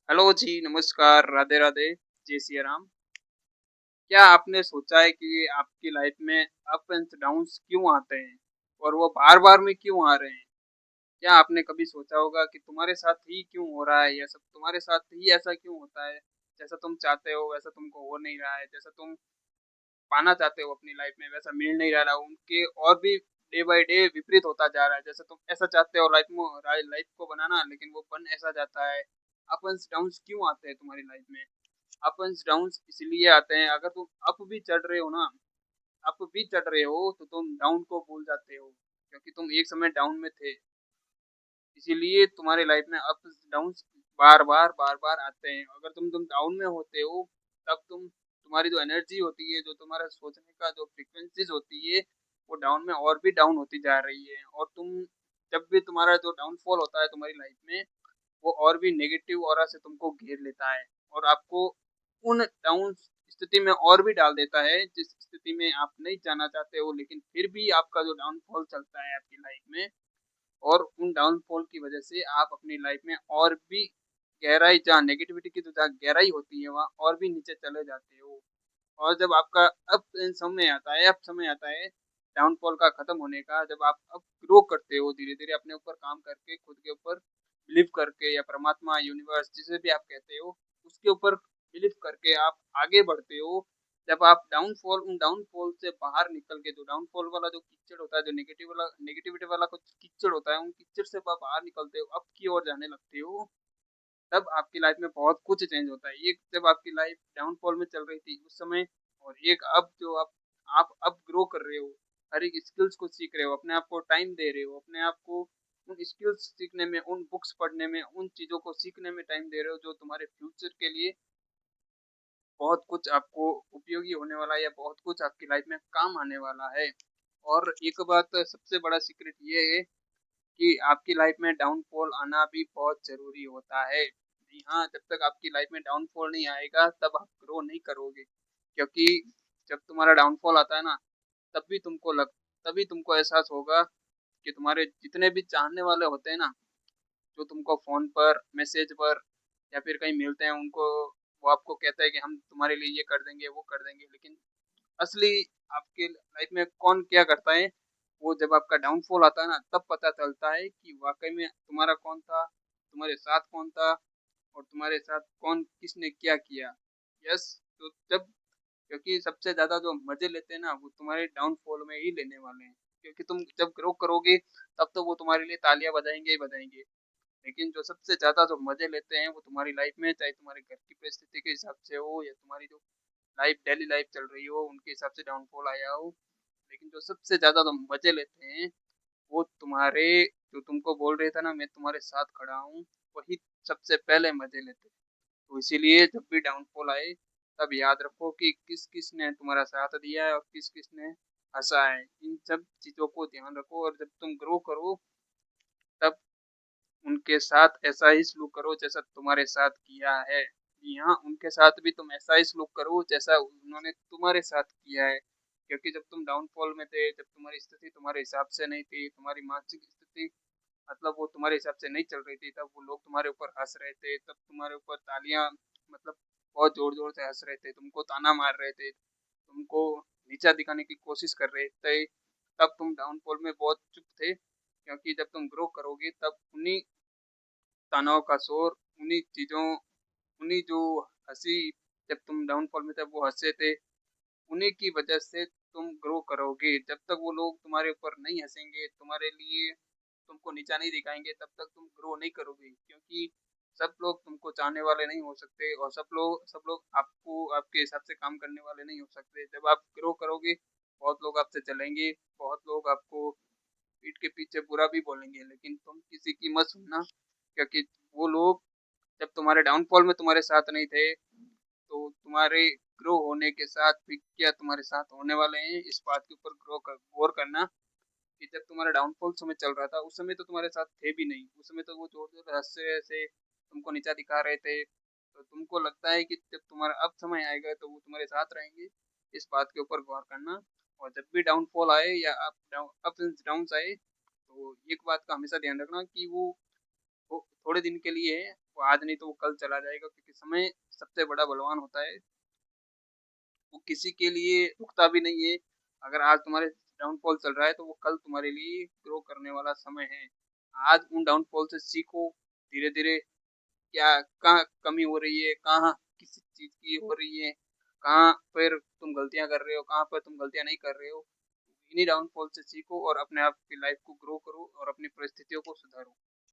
Hello जी, नमस्कार, राधे राधे, जय सिया राम। क्या आपने सोचा है कि आपकी लाइफ में अप एंड डाउन्स क्यों आते हैं? और वो बार-बार में क्यों आ रहे हैं? क्या आपने कभी सोचा होगा कि तुम्हारे साथ ही क्यों हो रहा है ये सब? तुम्हारे साथ ही ऐसा क्यों होता है? जैसा तुम चाहते हो वैसा तुमको हो नहीं रहा है, जैसा तुम पाना चाहते हो अपनी लाइफ में वैसा मिल नहीं रहा है, उनके और भी डे बाय डे विपरीत होता जा रहा है। जैसे तुम ऐसा चाहते हो लाइफ को बनाना लेकिन वो बन ऐसा जाता है। अप एंड डाउन्स क्यों आते हैं तुम्हारी लाइफ में? अप एंड डाउन्स इसलिए आते हैं अगर तुम अप भी चढ़ रहे हो ना, अप भी चढ़ रहे हो तो तुम डाउन को भूल जाते हो क्योंकि तुम एक समय डाउन में थे। इसीलिए तुम्हारे लाइफ में अप्स डाउन्स बार-बार आते हैं। अगर तुम डाउन में होते हो तब तुम्हारी जो एनर्जी होती है, जो तुम्हारा सोचने का जो फ्रीक्वेंसीज़ होती है, वो डाउन में और भी डाउन होती जा रही है और तुम जब भी तुम्हारा जो डाउनफॉल होता है तुम्हारी लाइफ में वो और भी नेगेटिव ऑरा से तुमको घेर लेता है और आपको उन डाउन स्थिति में और भी डाल देता है जिस स्थिति में आप नहीं जाना चाहते हो लेकिन फिर भी आपका जो डाउनफॉल चलता है आपकी लाइफ में और उन डाउनफॉल की वजह से आप अपनी लाइफ में और भी गहराई जहाँ नेगेटिविटी की जो जहाँ गहराई होती है वहाँ और भी नीचे चले जाते हो और जब आपका अब समय आता है डाउनफॉल का खत्म होने का जब आप अब ग्रो करते हो धीरे धीरे अपने ऊपर काम करके खुद के ऊपर बिलीव करके या परमात्मा यूनिवर्स जिसे भी आप कहते हो उसके ऊपर बिलीव करके आप आगे बढ़ते हो जब आप डाउनफॉल से बाहर निकल के जो डाउनफॉल वाला जो कीचड़ होता है जो नेगेटिविटी वाला कुछ कीचड़ होता है उन कीचड़ से आप बाहर निकलते हो अब की ओर जाने लगते हो तब आपकी लाइफ में बहुत कुछ चेंज होता है। एक जब आपकी लाइफ डाउनफॉल में चल रही थी उस समय और एक अब जो आप अब ग्रो कर रहे हो, हर एक स्किल्स को सीख रहे हो, अपने आप को टाइम दे रहे हो, अपने आप को उन स्किल्स सीखने में, उन बुक्स पढ़ने में, उन चीज़ों को सीखने में टाइम दे रहे हो जो तुम्हारे फ्यूचर के लिए बहुत कुछ आपको उपयोगी होने वाला है या बहुत कुछ आपकी लाइफ में काम आने वाला है। और एक बात सबसे बड़ा सीक्रेट ये है कि आपकी लाइफ में डाउनफॉल आना भी बहुत ज़रूरी होता है। जी हाँ, जब तक आपकी लाइफ में डाउनफॉल नहीं आएगा तब आप ग्रो नहीं करोगे। क्योंकि जब तुम्हारा डाउनफॉल आता है ना, तब भी तुमको लग तभी तुमको एहसास होगा कि तुम्हारे जितने भी चाहने वाले होते हैं ना, जो तुमको फ़ोन पर, मैसेज पर या फिर कहीं मिलते हैं उनको वो आपको कहता है कि हम तुम्हारे लिए ये कर देंगे, वो कर देंगे। लेकिन असली आपके लाइफ में कौन क्या करता है, वो जब आपका डाउनफॉल आता है ना, तब पता चलता है कि वाक़ई में तुम्हारा कौन था, तुम्हारे साथ कौन था और तुम्हारे साथ कौन किसने क्या किया। यस, तो जब क्योंकि सबसे ज़्यादा जो मज़े लेते हैं ना, वो तुम्हारे डाउनफॉल में ही लेने वाले हैं। क्योंकि तुम जब ग्रो करोगे, तब तो वो तुम्हारे लिए तालियाँ बजाएँगे ही बजाएँगे। लेकिन जो सबसे ज़्यादा जो मज़े लेते हैं, वो तुम्हारी लाइफ में चाहे तुम्हारे घर की परिस्थिति के हिसाब से हो या तुम्हारी जो डेली लाइफ चल रही हो, उनके हिसाब से डाउनफॉल आया हो। लेकिन जो सबसे ज़्यादा जो मज़े लेते हैं, वो तुम्हारे जो तुमको बोल रहे थे ना मैं तुम्हारे साथ खड़ा हूँ, वही सबसे पहले मज़े लेते हैं। तो इसीलिए जब भी डाउनफॉल आए, तब याद रखो कि किस-किस ने तुम्हारा साथ दिया है और किस-किस ने हँसा है। इन सब चीज़ों को ध्यान रखो और जब तुम ग्रो करो, तब उनके साथ ऐसा ही सलूक करो जैसा तुम्हारे साथ किया है। जी हाँ, उनके साथ भी तुम ऐसा ही सलूक करो जैसा उन्होंने तुम्हारे साथ किया है। क्योंकि जब तुम डाउनफॉल में थे, जब तुम्हारी स्थिति तुम्हारे हिसाब से नहीं थी, तुम्हारी मानसिक स्थिति मतलब वो तुम्हारे हिसाब से नहीं चल रही थी, तब वो लोग तुम्हारे ऊपर हँस रहे थे, तब तुम्हारे ऊपर तालियाँ मतलब बहुत ज़ोर-ज़ोर से हँस रहे थे, तुमको ताना मार रहे थे, तुमको नीचा दिखाने की कोशिश कर रहे थे, तब तुम डाउनफॉल में बहुत चुप थे। क्योंकि जब तुम ग्रो करोगे तब उन्हीं तनाव का शोर, उन्हीं जो हँसी जब तुम डाउनफॉल में थे वो हँसे थे, उन्हीं की वजह से तुम ग्रो करोगे। जब तक वो लोग तुम्हारे ऊपर नहीं हँसेंगे, तुम्हारे लिए तुमको नीचा नहीं दिखाएँगे, तब तक तुम ग्रो नहीं करोगे। क्योंकि सब लोग तुमको चाहने वाले नहीं हो सकते और सब लोग आपको आपके हिसाब से काम करने वाले नहीं हो सकते। जब आप ग्रो करोगे, बहुत लोग आपसे जलेंगे, बहुत लोग आपको पीठ के पीछे बुरा भी बोलेंगे, लेकिन तुम किसी की मत सुनना क्योंकि वो लोग जब तुम्हारे डाउनफॉल में तुम्हारे साथ नहीं थे, तो तुम्हारे ग्रो होने के साथ भी क्या तुम्हारे साथ होने वाले हैं, इस बात के ऊपर गौर करना कि जब तुम्हारा डाउनफॉल समय चल रहा था, उस समय तो तुम्हारे साथ थे भी नहीं। उस समय तो वो ज़ोर-ज़ोर से हँस रहे थे, तुमको नीचा दिखा रहे थे। तो तुमको लगता है कि जब तुम्हारा अब समय आएगा, तो वो तुम्हारे साथ रहेंगे, इस बात के ऊपर गौर करना। और जब भी डाउनफॉल आए या अप्स एंड डाउन्स आए, तो एक बात का हमेशा ध्यान रखना कि वो थोड़े दिन के लिए है वो आज नहीं तो वो कल चला जाएगा, क्योंकि समय सबसे बड़ा बलवान होता है। वो किसी के लिए रुकता भी नहीं है। अगर आज तुम्हारे डाउनफॉल चल रहा है तो वो कल तुम्हारे लिए ग्रो करने वाला समय है। आज उन डाउनफॉल से सीखो, धीरे धीरे क्या कहाँ कमी हो रही है, कहाँ किस चीज की हो रही है, कहाँ पर तुम गलतियां कर रहे हो, कहाँ पर तुम गलतियां नहीं कर रहे हो। इन्हीं डाउनफॉल से सीखो और अपने आप की लाइफ को ग्रो करो और अपनी परिस्थितियों को सुधारो।